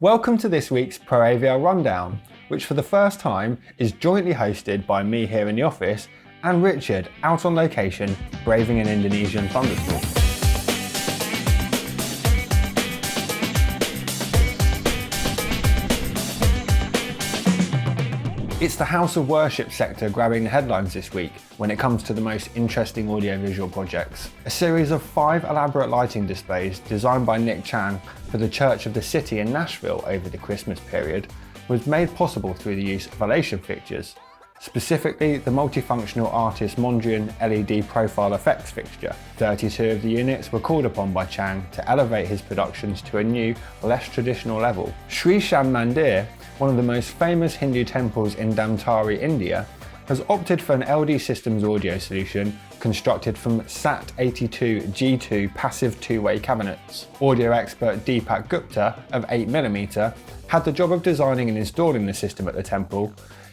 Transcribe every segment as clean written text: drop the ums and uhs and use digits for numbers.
Welcome to this week's Pro AVL Rundown, which for the first time is jointly hosted by me here in the office and Richard out on location braving an Indonesian thunderstorm. It's the house of worship sector grabbing the headlines this week when it comes to the most interesting audiovisual projects. A series of 5 elaborate lighting displays designed by Nick Chan for the Church of the City in Nashville over the Christmas period was made possible through the use of elation fixtures, specifically the multifunctional artist Mondrian LED profile effects fixture. 32 of the units were called upon by Chan to elevate his productions to a new, less traditional level. Sri Sham Mandir, one of the most famous Hindu temples in Dhamtari, India, has opted for an LD Systems audio solution constructed from SAT82 G2 passive two-way cabinets. Audio expert Deepak Gupta of 8mm had the job of designing and installing the system at the temple,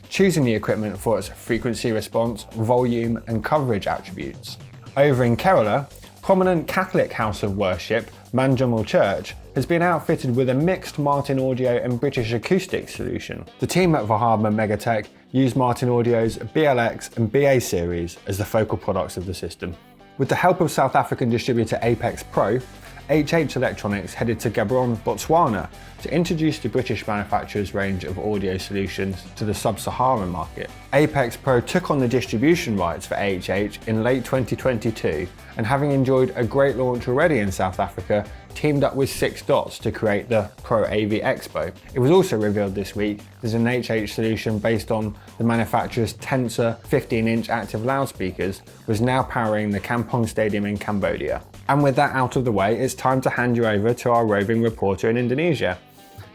choosing the equipment for its frequency response, volume and coverage attributes. Over in Kerala, prominent Catholic house of worship, Manjamal Church, has been outfitted with a mixed Martin Audio and British acoustic solution. The team at Vahaba Megatech used Martin Audio's BLX and BA series as the focal products of the system. With the help of South African distributor Apex Pro, HH Electronics headed to Gaborone, Botswana to introduce the British manufacturer's range of audio solutions to the sub-Saharan market. Apex Pro took on the distribution rights for AHH in late 2022 and, having enjoyed a great launch already in South Africa, teamed up with 6 Dots to create the Pro AV Expo. It was also revealed this week there's an HH solution based on the manufacturer's Tensor 15-inch active loudspeakers was now powering the Kampong Stadium in Cambodia. And with that out of the way, it's time to hand you over to our roving reporter in Indonesia,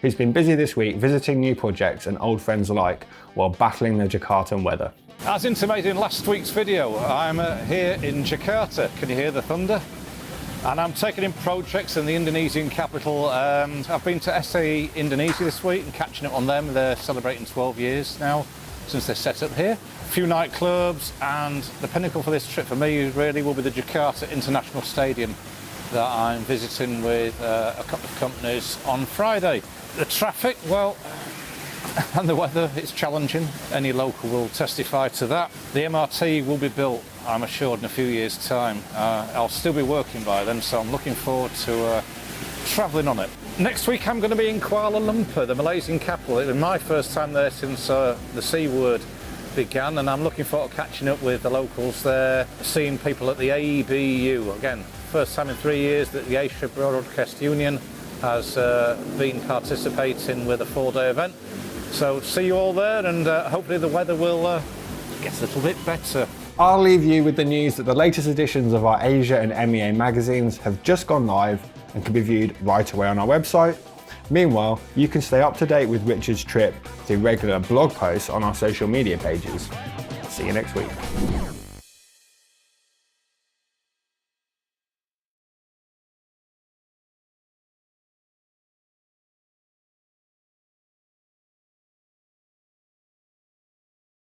who's been busy this week visiting new projects and old friends alike while battling the Jakartan weather. As intimated in last week's video, I'm here in Jakarta. Can you hear the thunder? And I'm taking in projects in the Indonesian capital. I've been to SAE Indonesia this week and catching up on them. They're celebrating 12 years now since they set up here. A few nightclubs, and the pinnacle for this trip for me really will be the Jakarta International Stadium that I'm visiting with a couple of companies on Friday. The traffic, well, and the weather, it's challenging. Any local will testify to that. The MRT will be built, I'm assured, in a few years' time. I'll still be working by then, so I'm looking forward to travelling on it. Next week I'm going to be in Kuala Lumpur, the Malaysian capital. It was my first time there since the C word began, and I'm looking forward to catching up with the locals there, seeing people at the ABU. Again, first time in 3 years that the Asia Broadcast Union has been participating with a 4-day event. So see you all there, and hopefully the weather will get a little bit better. I'll leave you with the news that the latest editions of our Asia and MEA magazines have just gone live and can be viewed right away on our website. Meanwhile, you can stay up to date with Richard's trip through regular blog posts on our social media pages. See you next week.